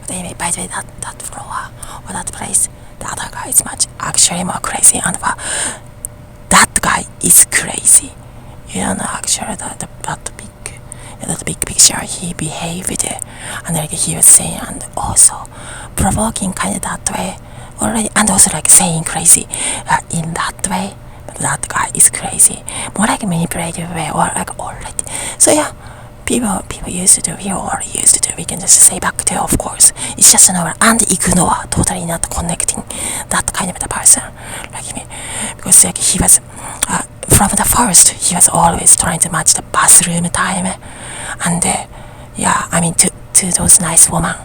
Anyway, by the way, that floor or that place, the other guy is much actually more crazy, and that guy is crazy. You don't know actually that big picture he behaved, and like he was saying, and also provoking kind of that way already, and also like saying crazy in that way. But that guy is crazy, more like manipulative way or like already. So yeah. People used to do, we can just say back to, of course, it's just an over and ignore, totally not connecting that kind of the person like me, because like he was from the first he was always trying to match the bathroom time, and yeah, I mean to those nice women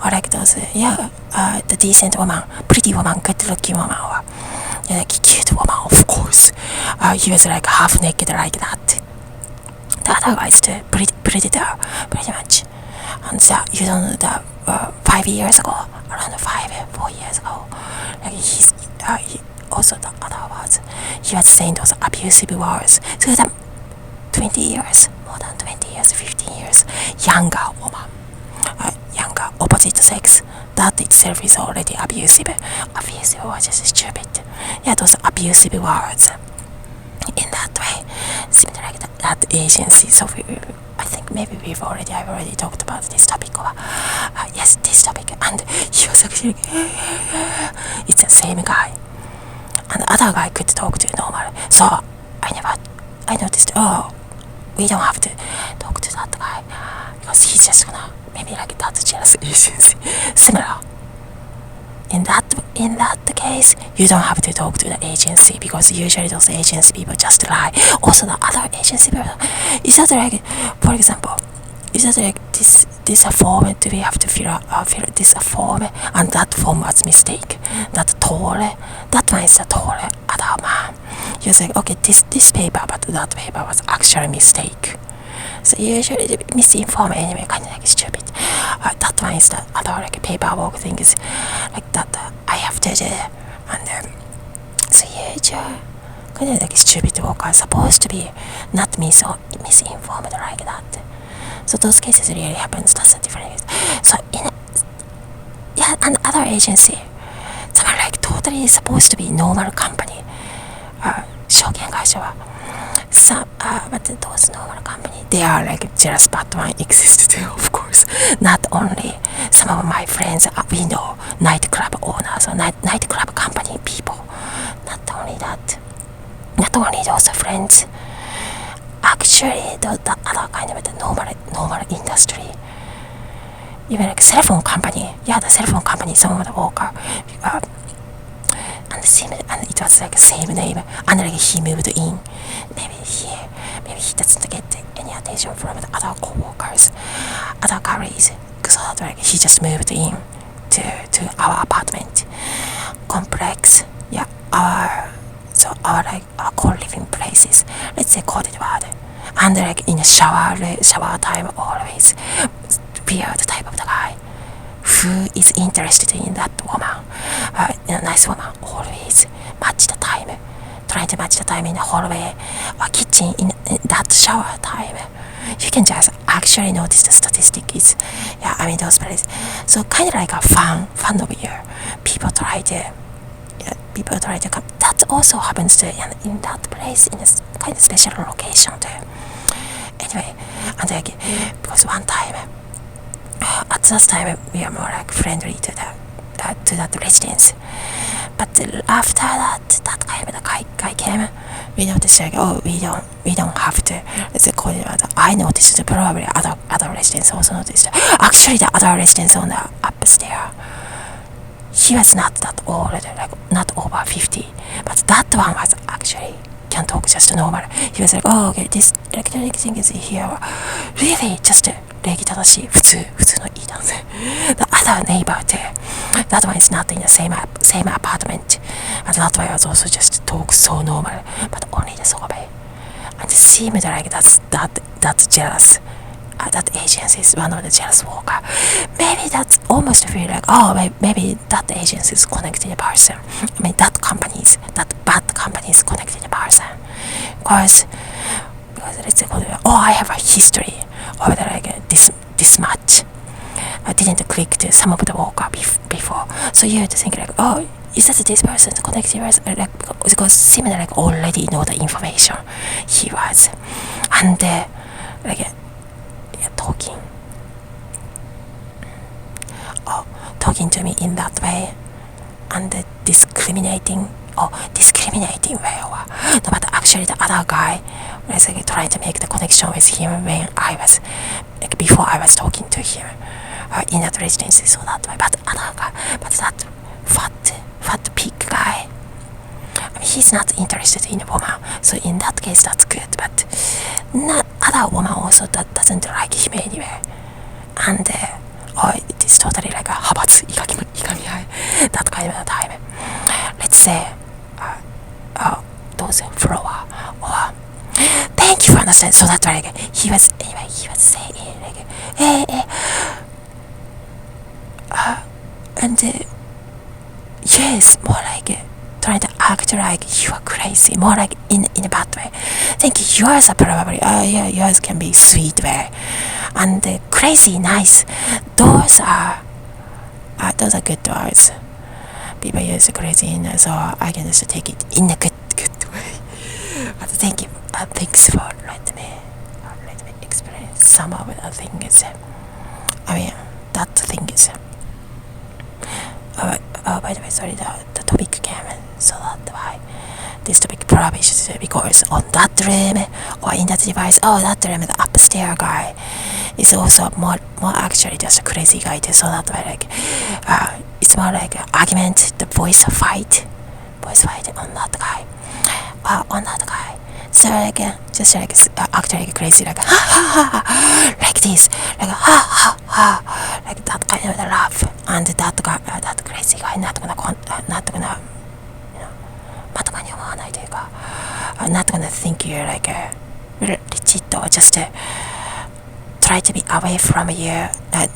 or like those the decent woman, pretty woman, good looking woman, or like cute woman, of course. He was like half naked like that. The other guy is the predator, pretty much. And so, you don't know that 5 years ago, around 4 years ago, like he also the other words, he was saying those abusive words to the 20 years, more than 20 years, 15 years, younger woman, younger opposite sex. That itself is already abusive. Abusive words is stupid. Yeah, those abusive words. In that way, similar like that agency. So I think maybe I've already talked about this topic. Or, yes, this topic. And he was actually, it's the same guy. And the other guy could talk to normal. So I noticed, we don't have to talk to that guy because he's just gonna maybe like that jealous agency. Similar. In that case, you don't have to talk to the agency because usually those agency people just lie. Also, the other agency people, is that like, for example, is that like this a form do we have to fill this a form, and that form was mistake. That one is the tall other man. You say, okay, this paper, but that paper was actually mistake. So usually misinform anyway, kind of like stupid. That one is the other like paperwork thing is like that I have to do, and so usually kind of like stupid work are supposed to be not misinformed like that. So those cases really happens. That's a different case. So and other agency, someone like totally supposed to be normal company. 証券会社は but those normal company, they are like jealous, but one exists too, of course. Not only some of my friends, we know nightclub owners or nightclub company people. Not only that, not only those friends. Actually, the other kind of the normal industry. Even like cell phone company, the cell phone company, some of the worker. And it was like same name, and like he moved in. Maybe he doesn't get any attention from the other co-workers, other colleagues, because like he just moved in to our apartment complex. Yeah, our co-living places. Let's say coded word, and like in the shower time always weird type of the guy who is interested in that woman, a nice woman, always trying to match the time in the hallway or kitchen in that shower time. You can just actually notice the statistic is, those places. So kind of like a fun of year. People try to come. That also happens to in that place in a kind of special location too. Anyway, and like because one time. At that time, we are more like friendly to that residence. But after that kind of the guy came, we noticed like, we don't have to. Let's call it. I noticed probably other residents also noticed. Actually, the other residents on the upstairs, he was not that old, like not over 50. But that one was actually can talk just normal. He was like, okay, this electronic thing is here. Really, just. 礼儀正しい普通のいい男性 The other neighbor there, that one is not in the same apartment, and that one was also just talk so normal, but only the survey, and it seemed like that's jealous. That agency is one of the jealous worker. Maybe that's almost feel like maybe that agency is connecting a person. That bad company is connecting a person because let's say I have a history or like this much. I didn't click to some of the walker before. So you have to think like, oh, is that this person's connected person? Like, because similar like already know the information he was, and like talking to me in that way, and discriminating way, or no matter actually the other guy was like trying to make the connection with him when I was like before I was talking to him in that residency, so that way. But other guy, but that fat pig guy, I mean, he's not interested in a woman, so in that case that's good. But not other woman also that doesn't like him anyway, and it is totally like a 派閥いがみ合い that kind of time. Let's say those flower or thank you for understanding. So that like he was saying like and yes, more like trying to act like you are crazy, more like in a bad way. Think yours are probably yours can be sweet way, and crazy nice. Those are good words. People use crazy, so I can just take it in a good way. But thank you. Thanks for let me explain some of the things. I mean that thing is. By the way, sorry, the topic came, so that's why this topic probably should, because on that room or in that device, that room, the upstairs guy is also more actually just a crazy guy too, so that way like it's more like an argument, the voice fight on that guy. So like just like actually crazy, like ha ha ha, like this, like ha ha ha, like that kind of laugh, and that guy, that crazy guy, not gonna まともに思わないというか、not gonna think you're like legit or just try to be away from you,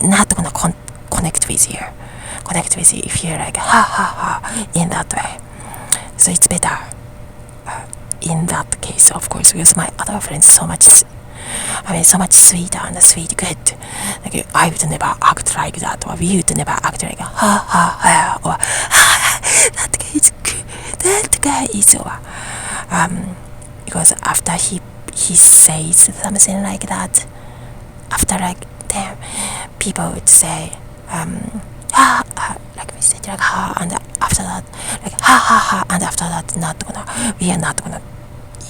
not gonna connect with you if you're like ha ha ha in that way. So it's better. In that case, of course, because my other friends so much sweeter and sweet good. Like I would never act like that, or we would never act like ha ha ha, or that guy is good. That guy is because after he says something like that, after like them, people would say like we said like ha, and after that like ha ha ha, and after that we are not gonna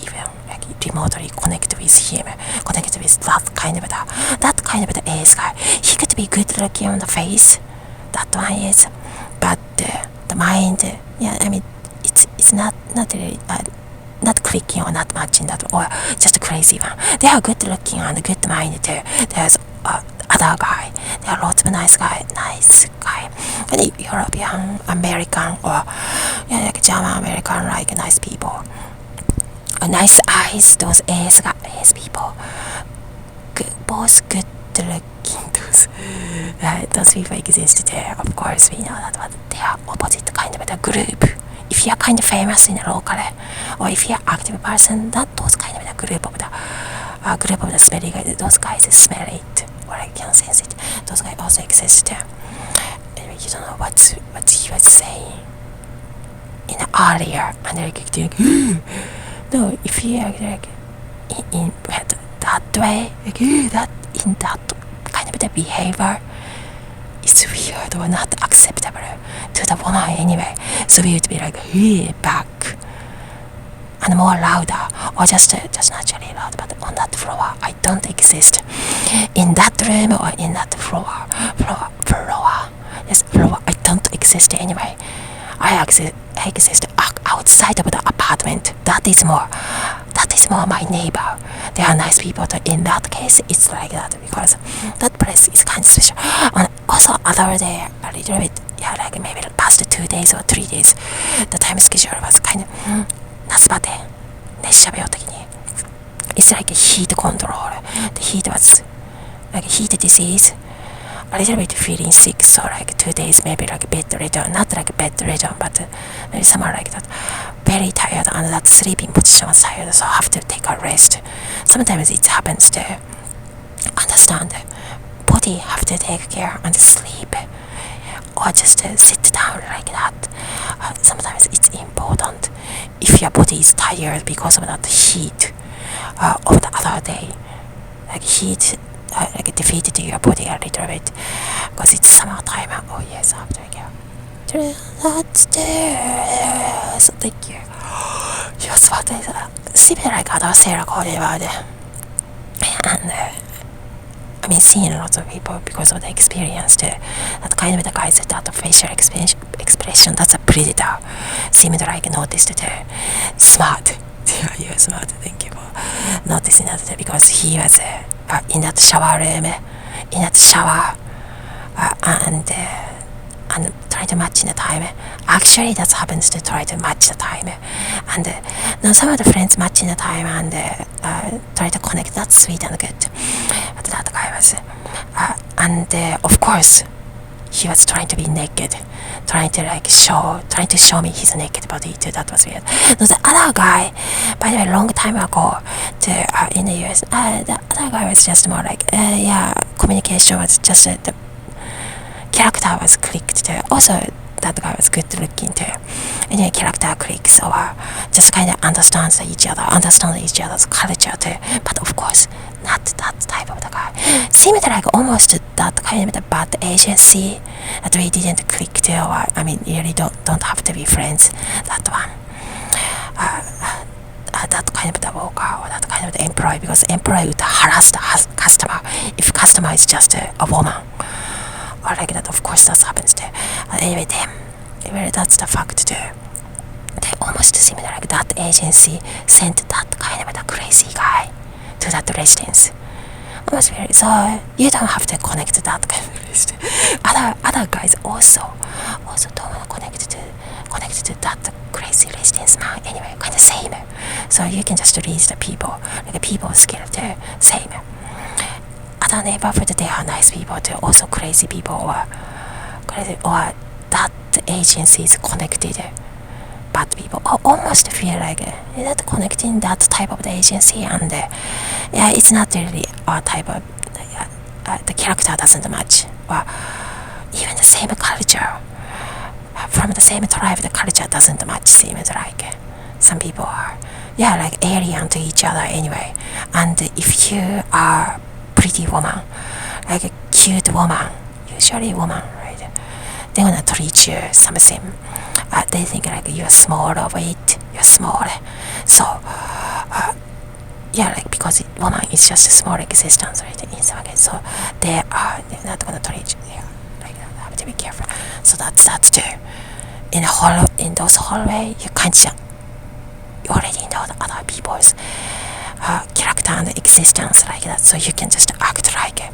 even like remotely connect with him, connect with that kind of the ace guy. He could be good looking on the face, that one is, but the mind, I mean it's not really not clicking or not matching that, or just a crazy one. They are good looking and good mind too. There's other guy, there are lots of nice guy, and European, American, or like German American, like nice people, nice eyes, those ace people, both good looking. Those people exist there. Of course, we know that, but they are opposite kind of the group. If you are kind of famous in the local, or if you are active person, that those kind of the group of the smelly guys, those guys smell it, or I can sense it. Those guys also exist. Anyway, you don't know what he was saying in earlier, and they're like, no, if you are like in that way, like that in that kind of the behavior, it's weird or not acceptable to the woman anyway. So we would be like back and more louder, or just naturally loud. But on that floor, I don't exist. In that room or in that floor. Yes, floor. I don't exist anyway. I exist outside of the apartment. That is more my neighbor. They are nice people. In that case, it's like that because that place is kind of special. And also other day, a little bit, like maybe the past 2 days or 3 days, the time schedule was kind of 夏バテ、熱射病的に It's like a heat control. The heat was like heat disease, a little bit feeling sick, so like 2 days maybe like bedridden, not like bedridden, but maybe somewhere like that. Very tired, and that sleeping position was tired, so I have to take a rest. Sometimes it happens to understand body have to take care and sleep or just sit down like that. Sometimes it's important if your body is tired because of that heat of the other day, like heat like defeated your body a little bit because it's summertime. Oh yes, after again. That's there. So thank you. Just what is similar like other Sarah called about it. And I've been seeing lots of people because of the experience too. That kind of the guys that facial expression, that's a predator. Seemed like noticed too. Smart. Yeah, you're smart. Thank you for noticing that too, because he was in that shower room, in that shower, and try to match in the time. Actually, that happens to try to match the time. And now some of the friends match in the time and try to connect. That's sweet and good. But that guy was, and of course, he was trying to be naked, trying to show me his naked body too. That was weird. No, the other guy, by the way, long time ago, in the US, the other guy was just more like, communication was just the character was clicked too. Also, that guy was good looking too. Anyway, character clicks or just kind of understand each other's culture too. But of course, not that type of the guy. Seemed like almost that kind of the bad agency that we didn't click to, or I mean, really don't have to be friends. That one. That kind of the worker or that kind of the employee, because employee would harass the customer if customer is just a woman. Or like that, of course, that happens too. Anyway, that's the fact too. They almost seem like that agency sent that kind of the crazy guy to that residence. Almost very, so you don't have to connect to that kind of residence. Other guys also don't want to connect to that crazy residence man. Anyway, kind of same. So you can just read the people, like the people skill too, same. Other neighborhood, they are nice people too, also crazy people or that agency is connected bad people. Or almost feel like that connecting that type of the agency, and it's not really our type of the character doesn't match, or even the same culture from the same tribe, the culture doesn't match. Seems like some people are like alien to each other anyway. And if you are pretty woman, like a cute woman, usually woman, right? They're gonna treat you something. They think like you're small or weight, you're small. So, like because woman is just a small existence, right? In some case, so they're not gonna treat you. Like have to be careful. So that's that too. In those hallway, you already know the other people's character and existence like that, so you can just act like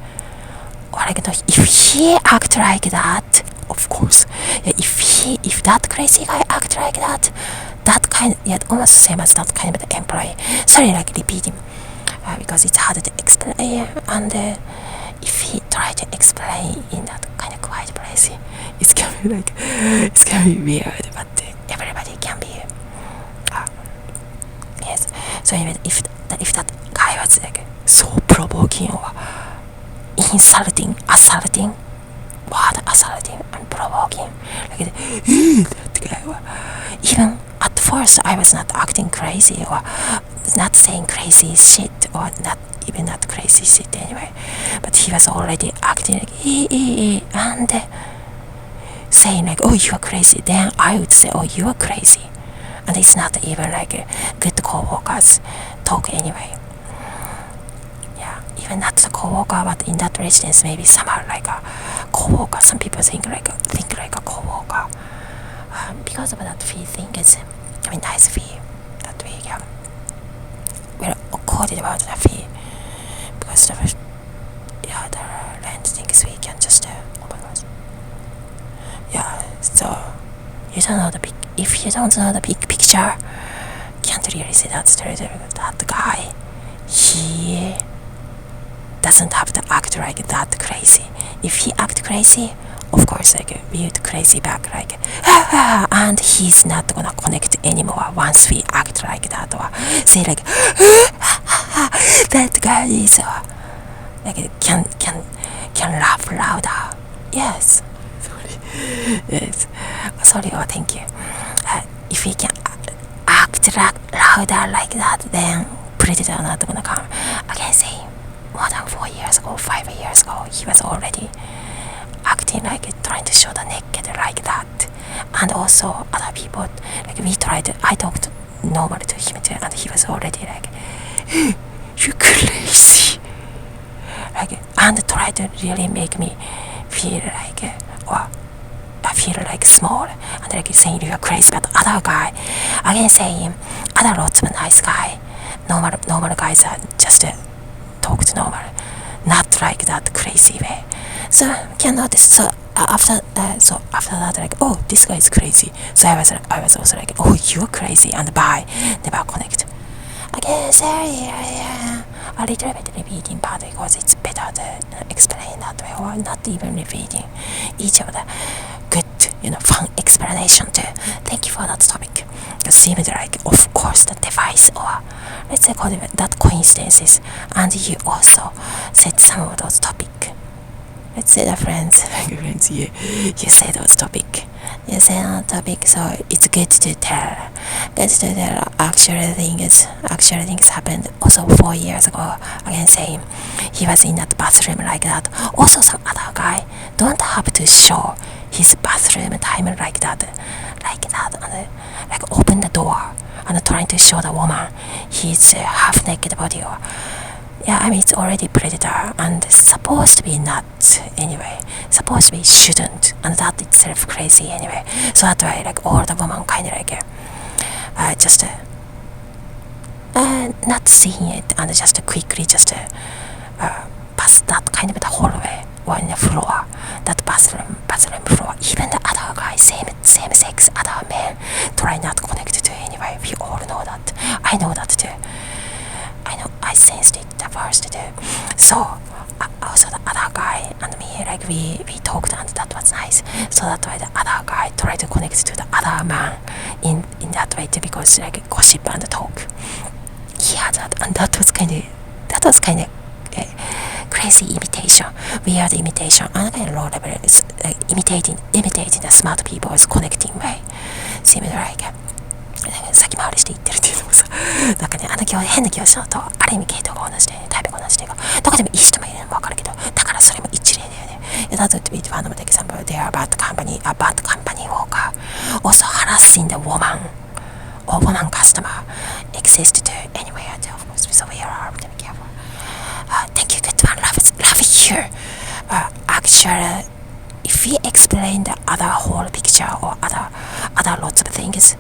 or like if he act like that, of course, if that crazy guy act like that kind, almost the same as that kind of the employee. Sorry, like repeating because it's hard to explain, and if he try to explain in that kind of quiet place, it's gonna be weird, but everybody can be yes. So even if that guy was like so provoking or insulting, assaulting and provoking, like that guy, even at first I was not acting crazy or not saying crazy shit or not crazy shit anyway, but he was already acting like and saying like, oh, you are crazy. Then I would say, oh, you are crazy. And it's not even like a good co-workers talk anyway. Even not the co-worker, but in that residence, maybe some are like a co-worker. Some people think like a co-worker. Because of that fee thing, it's nice fee that we get. We're accorded about the fee because the rent things we can just so you don't know the big. If you don't know the big picture, can't really say that's that guy. He doesn't have to act like that crazy. If he act crazy, of course, like we would crazy back, like and he's not gonna connect anymore once we act like that or say like that guy is like can laugh louder. Yes. Sorry. Yes. Sorry. Oh, thank you. If we can act louder like that, then predator are not gonna come. Again, say more than 4 years ago, 5 years ago, he was already acting like trying to show the naked like that. And also other people, like we tried. I talked normal to him too, and he was already like, hey, you crazy, like, and tried to really make me feel like, or I feel like small, and like saying you're crazy. But other guy, again saying, other lots of nice guy, normal guys are just talk to normal, not like that crazy way. So can notice. So after that, like, oh, this guy is crazy. So I was also like, oh, you're crazy, and bye, never connect. Again, sorry, a little bit repeating part because it's better to explain that way, or not even repeating each of the good, fun explanation too. Thank you for that topic. It seemed like, of course, the device, or let's say that coincidences, and you also said some of those topic. Let's say the friends, yeah, you say those topic. You say that topic, so it's good to tell. Actually things happened also 4 years ago. Again, saying he was in that bathroom like that. Also, some other guy don't have to show his bathroom time like that, and like open the door and trying to show the woman his half naked body, or yeah, I mean it's already predator and supposed to be not anyway. Supposed to be shouldn't, and that itself crazy anyway. So that's why like all the woman kind of like just not seeing it and just quickly just pass that kind of the hallway or in the floor, that bathroom floor. Even the other guys, same sex, other men try not connect to anyway. We all know that. I know that too. I sensed it the first too. So also the other guy and me, like we talked, and that was nice. So that way the other guy tried to connect to the other man in that way too, because like gossip and talk. Yeah, and that was kind of crazy imitation, weird imitation, and kind of low level is imitating the smart people's connecting way. Seemed like先回りしていってるっていうのもさ、なんかね、今日変な気がしたのと、ある意味系統が同じで、タイプが同じで、どこでもいい人もいるのも分かるけど、だからそれも一例だよね。That would be one of the example. They are a bad company worker, also harassing the woman or woman customer exists too. Anyway, of course, so we are to be careful. Thank you, good one. Love you. Actually, if we explain the other whole picture or other lots of things,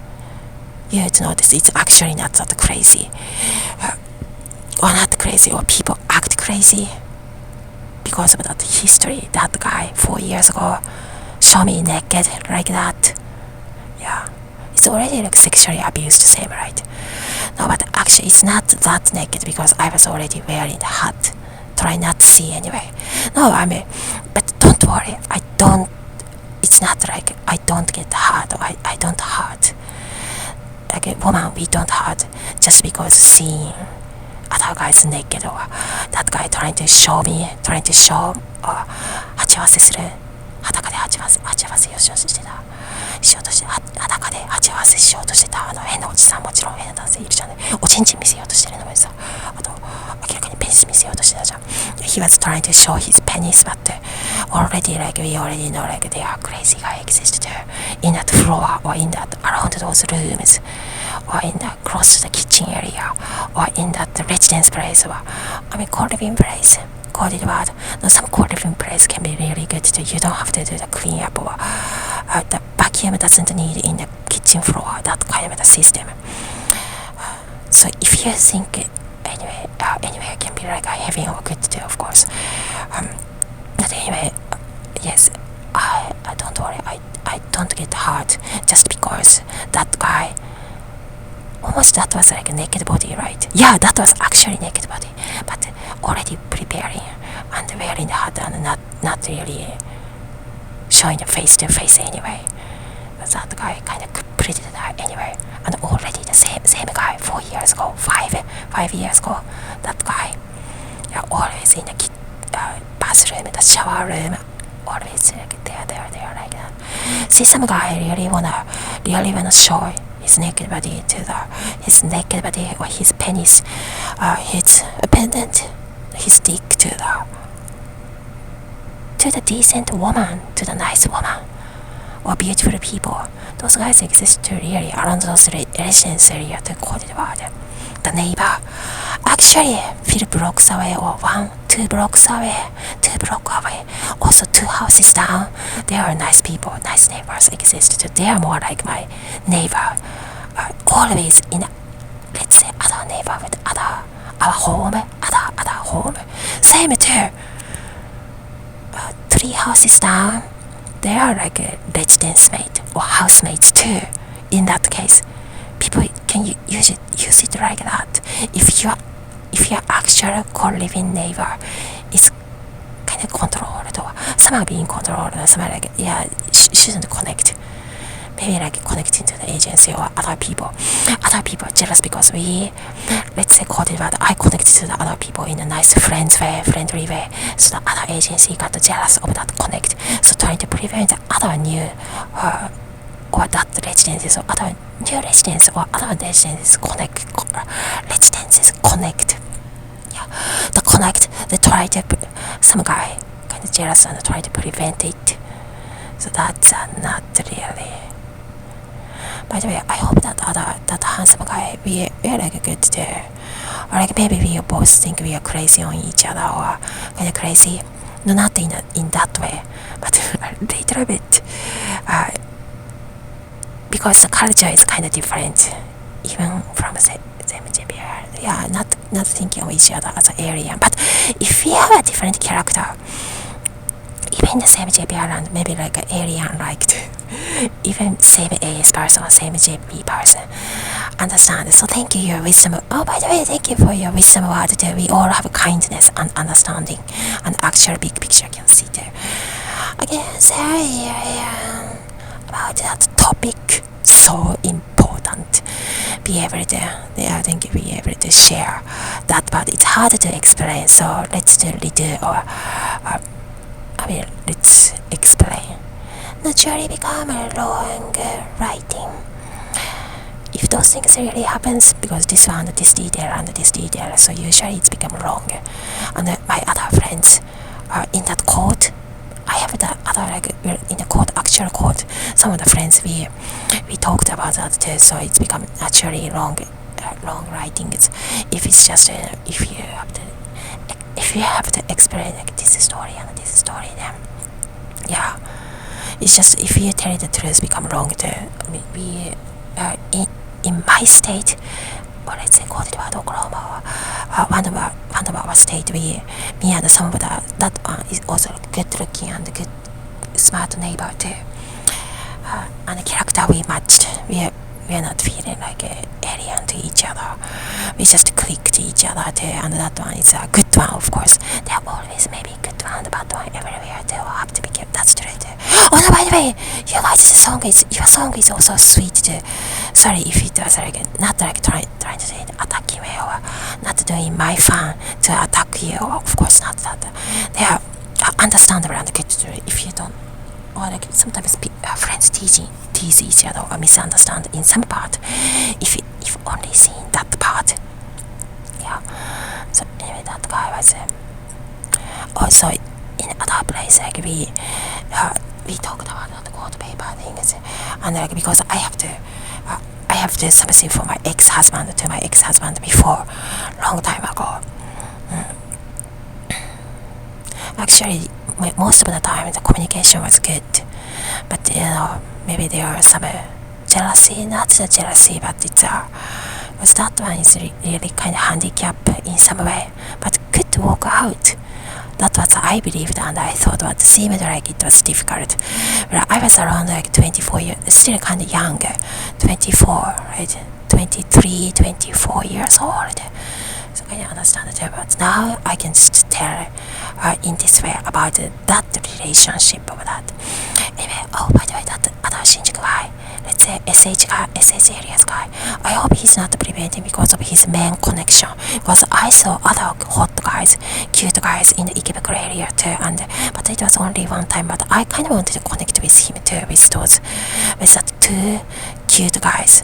you have to notice it's actually not that crazy, or not crazy, or people act crazy because of that history. That guy 4 years ago show me naked like that. Yeah, it's already like sexually abused, same, right? No, but actually it's not that naked because I was already wearing the hat. Try not to see anyway. No, I mean, but don't worry. It's not like I don't get hurt, or I don't hurt. Like a woman, we don't hurt just because seeing other guys naked, or that guy trying to show, or 鉢合わせする、裸で鉢合わせしようとして、裸で鉢合わせしようとしてた変なおじさん、もちろん変な男性いるじゃんね。おちんちん見せようとしてるのもさ、あと明らかにペニス見せようとしてたじゃん。He was trying to show his penis, but already like we already know like they are crazy guy existed in that floor, or in that around those rooms, or in the close to the kitchen area, or in that residence place, or I mean co-living place. Coded word. Now some co-living place can be really good too. You don't have to do the clean up, or the vacuum doesn't need in the kitchen floor, that kind of the system. So if you think anyway it can be like heavy or good too, of course. But anyway, yes, I don't worry, I don't get hurt just because that guy almost, that was like a naked body, right? Yeah, that was actually naked body, but already preparing and wearing the hat and not really showing the face to face anyway. But that guy kind of pretty that anyway, and already the same guy 4 years ago, 5 years ago, that guy, yeah, always in the bathroom, the shower room, always like there like that. See some guy really wanna show his naked body or his penis, his pendant, his dick to the decent woman, to the nice woman, or beautiful people. Those guys exist really around those residence area to call it about the neighbor. Actually, few blocks away or 2 blocks away, also 2 houses down, there are nice people, nice neighbors exist. They are more like my neighbor. Always in, let's say, other neighborhood, other home. Same too. 3 houses down, they are like a residence mate or housemates too. In that case, people can use it like that. If your actual co-living neighbor is kind of controlled or somehow being controlled, or somehow like shouldn't connect. Maybe like connecting to the agency or other people jealous because let's say I connected to the other people in a nice friendly way, so the other agency got jealous of that connect, so trying to prevent other new or that residences or other new residents or other residences connect. The connect, they try to some guy kind of jealous and try to prevent it, so that's not really. By the way, I hope that handsome guy, we're like good there. Or like maybe we both think we are crazy on each other or kind of crazy. No, not in that way, but a little bit. Because the culture is kind of different, even from the MJBR. Yeah, not thinking of each other as an alien. But if we have a different character, even the same JBR and maybe like an alien liked, even same AS person or same JB person, understand. So thank you, your wisdom. Oh, by the way, thank you for your wisdom word too. We all have kindness and understanding and actual big picture can see too. Again, sorry about that topic, so important. Be able to share that, but it's hard to explain, so let's redo let's explain. Naturally become a long writing. If those things really happens, because this one, this detail, so usually it's become long. And my other friends are in that quote. I have the other like in the quote, actual quote. Some of the friends we talked about that too, so it's become naturally long writing. If it's just if you have to explain like this story and this story, then yeah, it's just if you tell the truth become long too. We in my state, or let's say called about Oklahoma, one of our state, me and some of that one is also good looking and good smart neighbor too, and the character we matched. We are not feeling like alien to each other. We just click to each other too, and that one is a good one, of course. There are always maybe good one and bad one everywhere too. Have to be careful. That's true too. Oh no, by the way, you guys, your song is also sweet too. Sorry if it was like not like trying to say attacking me or not doing my fun to attack you. Of course not that. They are understandable and good too. If you don't, or like sometimes friends tease each other or misunderstand in some part. If only seeing that part, yeah. So anyway, that guy was also in other place. Like we talked about the court paper things, and like because I have to something for my ex-husband before long time ago. Actually, most of the time the communication was good, but maybe there are some jealousy, not the jealousy, but it's because that one is really kind of handicap in some way, but could work out. That was I believed, and I thought what seemed like it was difficult. But I was around like 24 years, still kind of young, 24, right? 23, 24 years old. So I understand it, but now I can just tell in this way about that relationship of that. Anyway, oh, by the way, that other Shinjuku guy, let's say SH areas guy, I hope he's not preventing because of his main connection. Because I saw other hot guys, cute guys in the Ikebukuro area here too, but it was only one time, but I kind of wanted to connect with him too, with that two cute guys.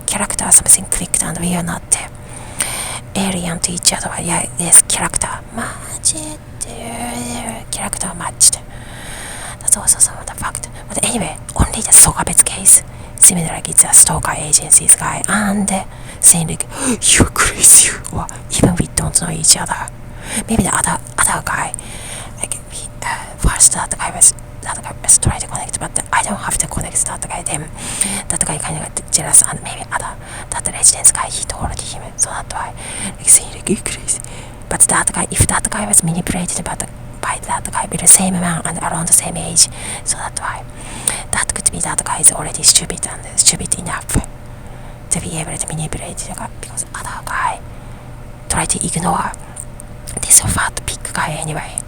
Character something clicked and we are not alien to each other. Yeah, yes, character matched. Character matched. That's also some of the fact. But anyway, only the Sokabet's case. Similar like it's a stalker agency's guy and saying like, you're crazy, or even we don't know each other. Maybe the other guy, like first that guy was trying to connect, but I don't have to connect that guy. Then that guy kind of got jealous, and maybe that residence guy, he told him, so that's why like saying like, you're crazy. But that guy, if that guy was manipulated by that guy with the same man and around the same age, so that's why that could be that guy is already stupid and stupid enough to be able to manipulate the guy, because other guy tried to ignore this fat big guy anyway.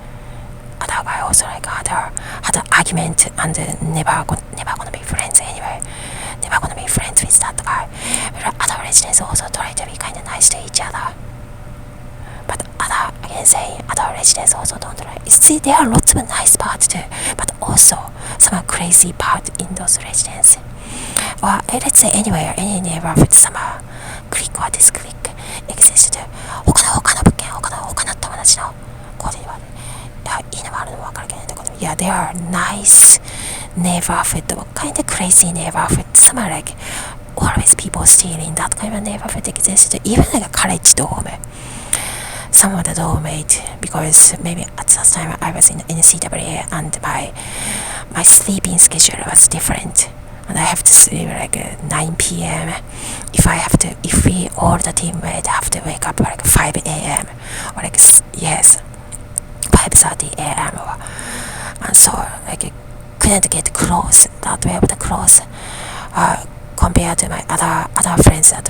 Other guy also like had an argument and never gonna be friends anyway. Never gonna be friends with that guy. But other residents also try to be kind of nice to each other. But other residents also don't like. See, there are lots of nice parts too, but also some crazy part in those residents. Or let's say anywhere, any neighborhood, some click or disclick exists. 他の物件、他の友達のコーデにはいいのもあるのも分かるけどね。Yeah, there are nice neighborhood, kind of crazy neighborhood. Some are like always people stealing. That kind of neighborhood exists. Even like a college dorm. Some of the dorm mate, because maybe at that time I was in CWA and my sleeping schedule was different. And I have to sleep like 9 p.m. If we all the teammates have to wake up like 5 a.m. or like 5:30 a.m. And so like couldn't get close that way with the close compared to my other friends that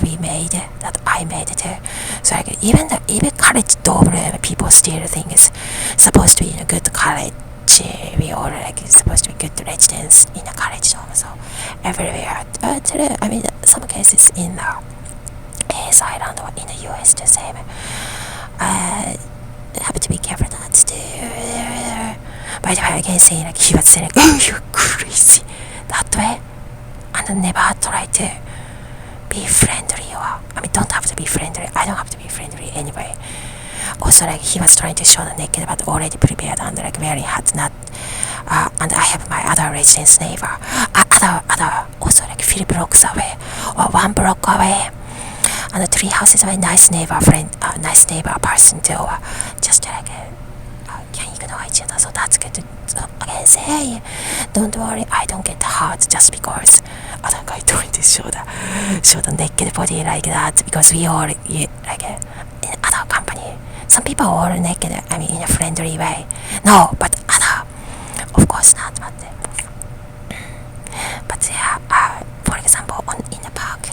I made too. So like even college dorm people still think it's supposed to be in a good college. We all like supposed to be good residents in a college dorm, so everywhere. I mean, some cases in AS Island or in the US the same. Have to be careful not to. By the way, again saying like he was saying like, oh, you're crazy that way, and never try to be friendly, or I mean, don't have to be friendly. I don't have to be friendly anyway. Also, like he was trying to show the naked, but already prepared and like very hot, not. And I have my other residence neighbor, other also like 3 blocks away or 1 block away, and 3 houses away. Nice neighbor person too. Just like can ignore each other, so that's good. So again, say, don't worry, I don't get hurt just because other guy trying to show the naked body like that, because we all like in other company. Some people are all naked, I mean in a friendly way. No, but other, of course not. But yeah, for example, in the park,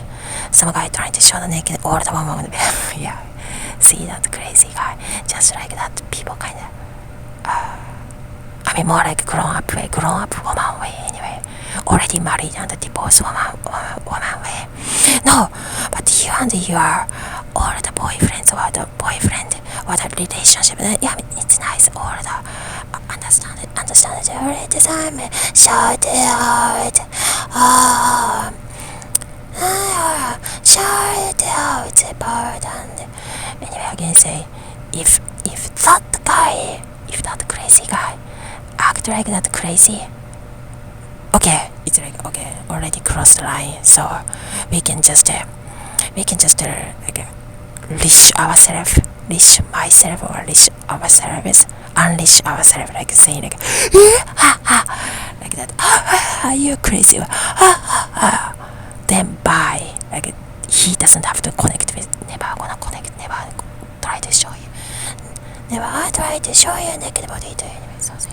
some guy trying to show the naked all the woman. Yeah, see that crazy guy, just like that. People kind of, I mean more like grown up woman way anyway. Already married and divorced woman way. No, but you and your all the boyfriends or the boyfriend or the relationship. Yeah, I mean, it's nice. All the understand it all the time. Shout it out. Shout it out about. And anyway, again say, if that crazy guy act like that crazy, okay, it's like okay, already crossed the line, so we can just like unleash myself or unleash ourselves, like saying like like that, you're crazy, then bye, like he doesn't have to connect with, never try to show you naked body to anyway, so say